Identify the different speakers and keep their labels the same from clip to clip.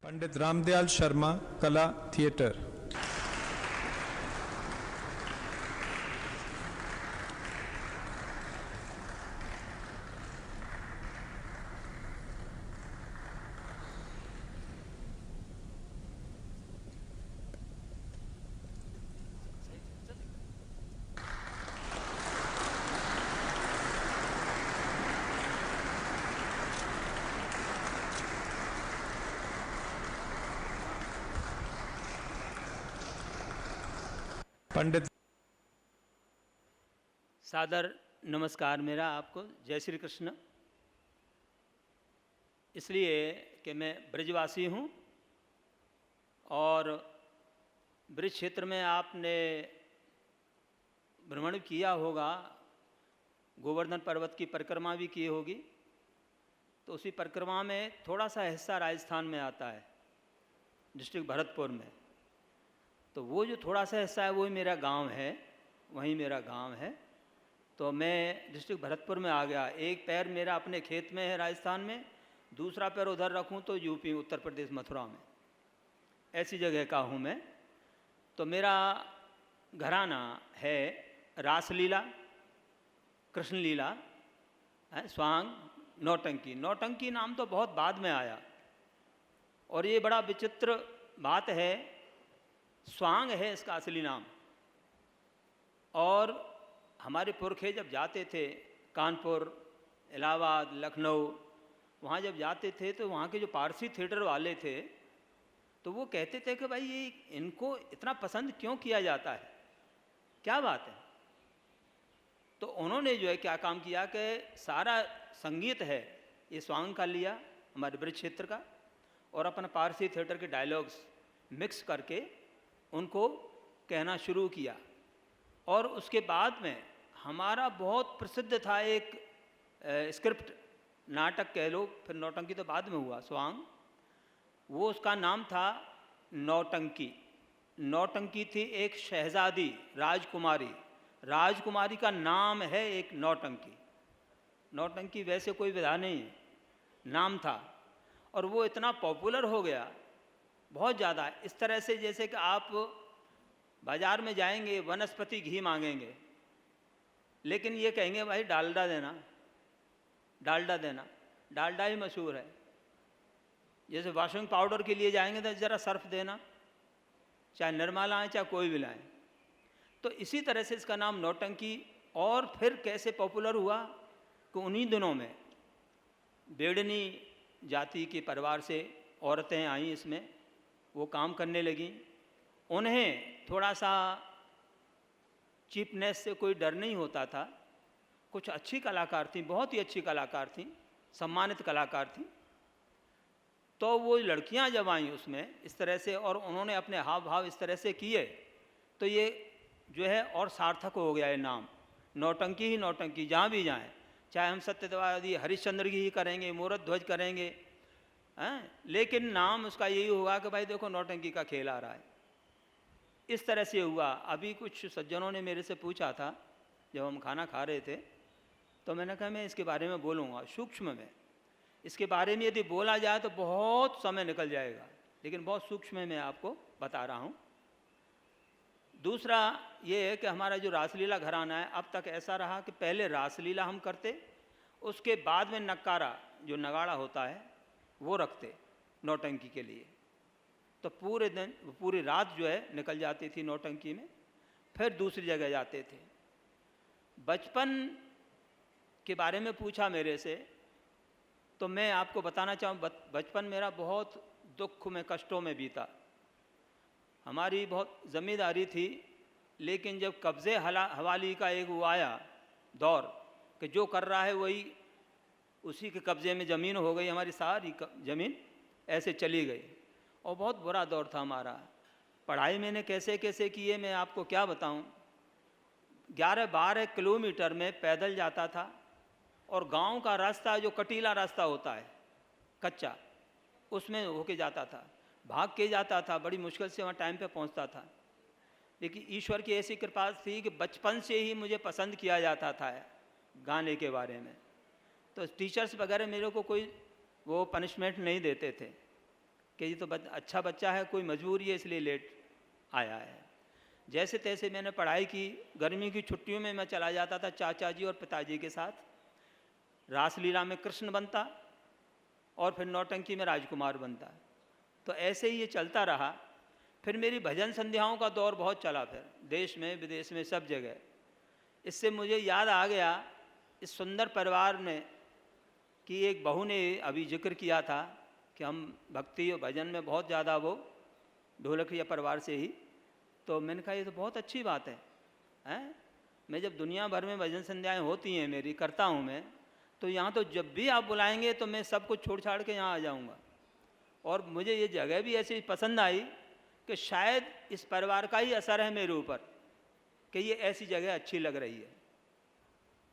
Speaker 1: पंडित रामदयाल शर्मा, कला थिएटर। पंडित
Speaker 2: सादर नमस्कार मेरा आपको। जय श्री कृष्ण। इसलिए कि मैं ब्रजवासी हूँ और ब्रज क्षेत्र में आपने भ्रमण किया होगा, गोवर्धन पर्वत की परिक्रमा भी की होगी। तो उसी परिक्रमा में थोड़ा सा हिस्सा राजस्थान में आता है, डिस्ट्रिक्ट भरतपुर में। तो वो जो थोड़ा सा हिस्सा है वही मेरा गांव है, वहीं मेरा गांव है। तो मैं डिस्ट्रिक्ट भरतपुर में आ गया। एक पैर मेरा अपने खेत में है राजस्थान में, दूसरा पैर उधर रखूं तो यूपी उत्तर प्रदेश मथुरा में, ऐसी जगह का हूँ मैं। तो मेरा घराना है रासलीला, कृष्ण लीला, स्वांग, नौटंकी। नौटंकी नाम तो बहुत बाद में आया और ये बड़ा विचित्र बात है। स्वांग है इसका असली नाम। और हमारे पुरखे जब जाते थे कानपुर, इलाहाबाद, लखनऊ, वहाँ जब जाते थे तो वहाँ के जो पारसी थिएटर वाले थे तो वो कहते थे कि भाई ये इनको इतना पसंद क्यों किया जाता है, क्या बात है। तो उन्होंने जो है क्या काम किया कि सारा संगीत है ये स्वांग का लिया, हमारे ब्रज क्षेत्र का, और अपना पारसी थिएटर के डायलॉग्स मिक्स करके उनको कहना शुरू किया। और उसके बाद में हमारा बहुत प्रसिद्ध था एक स्क्रिप्ट, नाटक कह लो, फिर नौटंकी तो बाद में हुआ स्वांग। वो उसका नाम था नौटंकी। नौटंकी थी एक शहजादी राजकुमारी, राजकुमारी का नाम है एक नौटंकी। नौटंकी वैसे कोई विधा नहीं है, नाम था। और वो इतना पॉपुलर हो गया बहुत ज़्यादा, इस तरह से जैसे कि आप बाज़ार में जाएंगे वनस्पति घी मांगेंगे, लेकिन ये कहेंगे भाई डालडा देना, डालडा देना। डालडा ही मशहूर है। जैसे वॉशिंग पाउडर के लिए जाएंगे तो ज़रा सर्फ देना, चाहे निर्मा लाएँ चाहे कोई भी लाएँ। तो इसी तरह से इसका नाम नौटंकी। और फिर कैसे पॉपुलर हुआ कि उन्हीं दिनों में बेड़नी जाति के परिवार से औरतें आईं इसमें, वो काम करने लगीं। उन्हें थोड़ा सा चीपनेस से कोई डर नहीं होता था। कुछ अच्छी कलाकार थी, बहुत ही अच्छी कलाकार थी, सम्मानित कलाकार थी। तो वो लड़कियां जब आईं उसमें इस तरह से, और उन्होंने अपने हाव भाव इस तरह से किए, तो ये जो है और सार्थक हो गया ये नाम। नौटंकी ही नौटंकी, जहाँ भी जाएं, चाहे हम सत्यवादी हरिश्चंद्र की ही करेंगे, मूरत ध्वज करेंगे, लेकिन नाम उसका यही होगा कि भाई देखो नौटंकी का खेल आ रहा है। इस तरह से हुआ। अभी कुछ सज्जनों ने मेरे से पूछा था जब हम खाना खा रहे थे, तो मैंने कहा मैं इसके बारे में बोलूँगा सूक्ष्म में। इसके बारे में यदि बोला जाए तो बहुत समय निकल जाएगा, लेकिन बहुत सूक्ष्म में मैं आपको बता रहा हूँ। दूसरा ये है कि हमारा जो रासलीला घराना है, अब तक ऐसा रहा कि पहले रासलीला हम करते, उसके बाद में नक्कारा जो नगाड़ा होता है वो रखते नौटंकी के लिए। तो पूरे दिन, पूरी रात जो है निकल जाती थी नौटंकी में, फिर दूसरी जगह जाते थे। बचपन के बारे में पूछा मेरे से, तो मैं आपको बताना चाहूँ बचपन मेरा बहुत दुख में, कष्टों में बीता। हमारी बहुत ज़मींदारी थी, लेकिन जब कब्ज़े हवाली का एक वो आया दौर कि जो कर रहा है वही उसी के कब्ज़े में ज़मीन हो गई, हमारी सारी ज़मीन ऐसे चली गई। और बहुत बुरा दौर था हमारा। पढ़ाई मैंने कैसे कैसे की है मैं आपको क्या बताऊं। 11-12 किलोमीटर में पैदल जाता था, और गांव का रास्ता जो कटीला रास्ता होता है कच्चा, उसमें होके जाता था, भाग के जाता था, बड़ी मुश्किल से वहाँ टाइम पे पहुँचता था। लेकिन ईश्वर की ऐसी कृपा थी कि बचपन से ही मुझे पसंद किया जाता था गाने के बारे में। तो टीचर्स वगैरह मेरे को कोई वो पनिशमेंट नहीं देते थे, कि ये तो अच्छा बच्चा है, कोई मजबूरी है इसलिए लेट आया है। जैसे तैसे मैंने पढ़ाई की। गर्मी की छुट्टियों में मैं चला जाता था चाचा जी और पिताजी के साथ, रासलीला में कृष्ण बनता और फिर नौटंकी में राजकुमार बनता। तो ऐसे ही ये चलता रहा। फिर मेरी भजन संध्याओं का दौर बहुत चला, फिर देश में विदेश में सब जगह। इससे मुझे याद आ गया इस सुंदर परिवार में कि एक बहू ने अभी जिक्र किया था कि हम भक्ति और भजन में बहुत ज़्यादा वो ढोलकिया परिवार से ही। तो मैंने कहा ये तो बहुत अच्छी बात है, हैं? मैं जब दुनिया भर में भजन संध्याएँ होती हैं मेरी, करता हूँ मैं, तो यहाँ तो जब भी आप बुलाएंगे तो मैं सब कुछ छोड़ छाड़ के यहाँ आ जाऊँगा। और मुझे ये जगह भी ऐसी पसंद आई कि शायद इस परिवार का ही असर है मेरे ऊपर कि ये ऐसी जगह अच्छी लग रही है।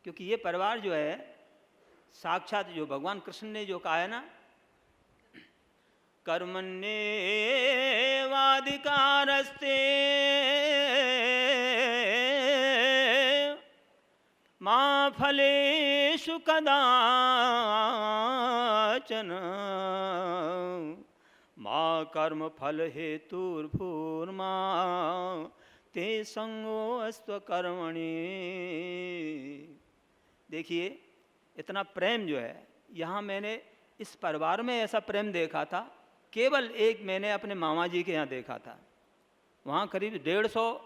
Speaker 2: क्योंकि ये परिवार जो है साक्षात जो भगवान कृष्ण ने जो कहा है ना, कर्मण्येवाधिकारस्ते मा फलेषु कदाचन मा कर्म फल हेतुर्भूर्मा ते संगोऽस्त्व कर्मणि। देखिए इतना प्रेम जो है यहाँ मैंने इस परिवार में ऐसा प्रेम देखा था, केवल एक मैंने अपने मामा जी के यहाँ देखा था। वहाँ करीब 150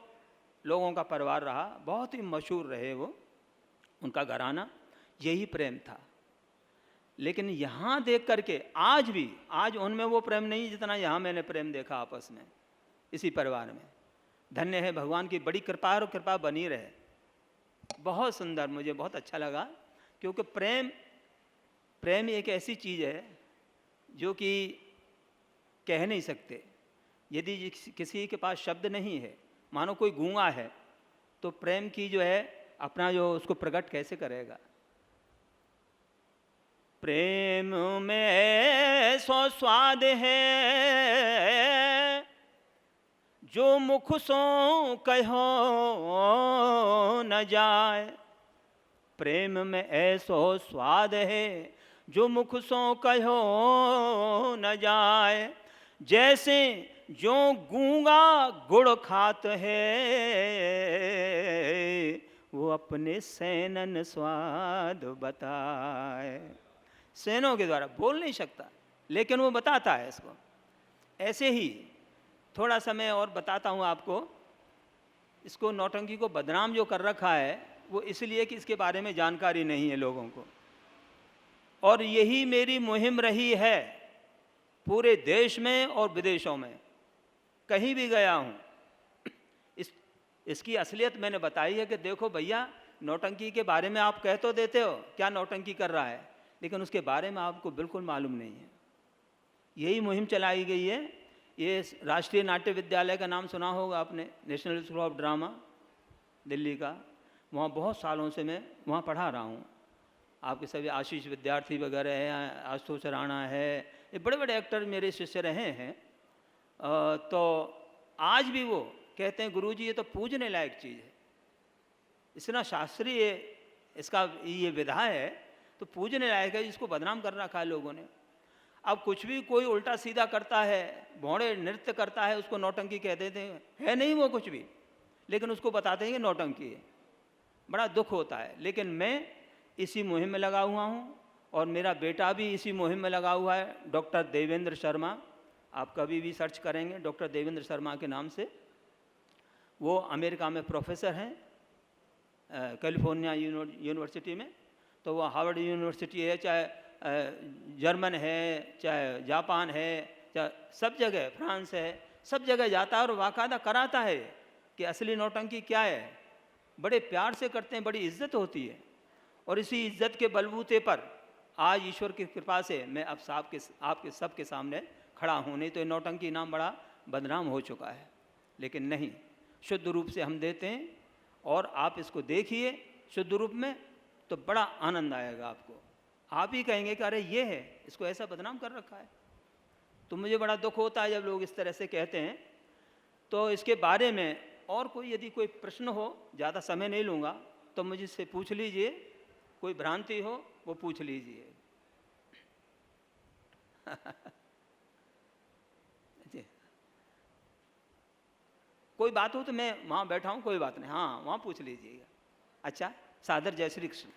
Speaker 2: लोगों का परिवार रहा, बहुत ही मशहूर रहे वो, उनका घराना, यही प्रेम था। लेकिन यहाँ देख करके आज उनमें वो प्रेम नहीं जितना यहाँ मैंने प्रेम देखा आपस में इसी परिवार में। धन्य है भगवान की बड़ी कृपा और कृपा बनी रहे। बहुत सुंदर, मुझे बहुत अच्छा लगा। क्योंकि प्रेम एक ऐसी चीज़ है जो कि कह नहीं सकते। यदि किसी के पास शब्द नहीं है, मानो कोई गूंगा है, तो प्रेम की जो है अपना जो उसको प्रकट कैसे करेगा। प्रेम में सो स्वाद है जो मुख सो कहो न जाए। प्रेम में ऐसो स्वाद है जो मुख सो कहो न जाए। जैसे जो गूंगा गुड़ खात है वो अपने सैनन स्वाद बताए। सैनों के द्वारा बोल नहीं सकता लेकिन वो बताता है इसको। ऐसे ही थोड़ा सा मैं और बताता हूँ आपको। इसको नौटंकी को बदनाम जो कर रखा है वो इसलिए कि इसके बारे में जानकारी नहीं है लोगों को। और यही मेरी मुहिम रही है पूरे देश में और विदेशों में, कहीं भी गया हूँ। इसकी असलियत मैंने बताई है कि देखो भैया, नौटंकी के बारे में आप कह तो देते हो क्या नौटंकी कर रहा है, लेकिन उसके बारे में आपको बिल्कुल मालूम नहीं है। यही मुहिम चलाई गई है। ये राष्ट्रीय नाट्य विद्यालय का नाम सुना होगा आपने, national school of drama Delhi का। वहाँ बहुत सालों से मैं वहाँ पढ़ा रहा हूँ। आपके सभी आशीष विद्यार्थी वगैरह हैं, आशुतोष राणा है, ये बड़े बड़े एक्टर मेरे शिष्य रहे हैं। तो आज भी वो कहते हैं गुरुजी ये तो पूजने लायक चीज़ है, इतना शास्त्रीय इसका ये विधा है तो पूजने लायक है, जिसको बदनाम कर रखा है लोगों ने। अब कुछ भी कोई उल्टा सीधा करता है, भौड़े नृत्य करता है, उसको नौटंकी कह देते हैं। है नहीं वो कुछ भी, लेकिन उसको बताते हैं कि नौटंकी है। बड़ा दुख होता है। लेकिन मैं इसी मुहिम में लगा हुआ हूँ और मेरा बेटा भी इसी मुहिम में लगा हुआ है, डॉक्टर देवेंद्र शर्मा। आप कभी भी सर्च करेंगे डॉक्टर देवेंद्र शर्मा के नाम से। वो अमेरिका में प्रोफेसर हैं, कैलिफोर्निया यूनिवर्सिटी में। तो वो हार्वर्ड यूनिवर्सिटी है, चाहे जर्मन है, चाहे जापान है, चाहे सब जगह, फ्रांस है, सब जगह जाता है और बाकायदा कराता है कि असली नौटंकी क्या है। बड़े प्यार से करते हैं, बड़ी इज्जत होती है। और इसी इज्जत के बलबूते पर आज ईश्वर की कृपा से मैं अब आपके सबके सामने खड़ा हूँ। नहीं तो ये नौटंकी नाम बड़ा बदनाम हो चुका है। लेकिन नहीं, शुद्ध रूप से हम देते हैं और आप इसको देखिए शुद्ध रूप में तो बड़ा आनंद आएगा आपको। आप ही कहेंगे कि अरे ये है, इसको ऐसा बदनाम कर रखा है। तो मुझे बड़ा दुख होता है जब लोग इस तरह से कहते हैं। तो इसके बारे में और कोई यदि कोई प्रश्न हो, ज़्यादा समय नहीं लूँगा, तो मुझसे पूछ लीजिए। कोई भ्रांति हो वो पूछ लीजिए। कोई बात हो तो मैं वहाँ बैठा हूँ, कोई बात नहीं, हाँ वहाँ पूछ लीजिएगा। अच्छा, सादर जय श्री कृष्ण।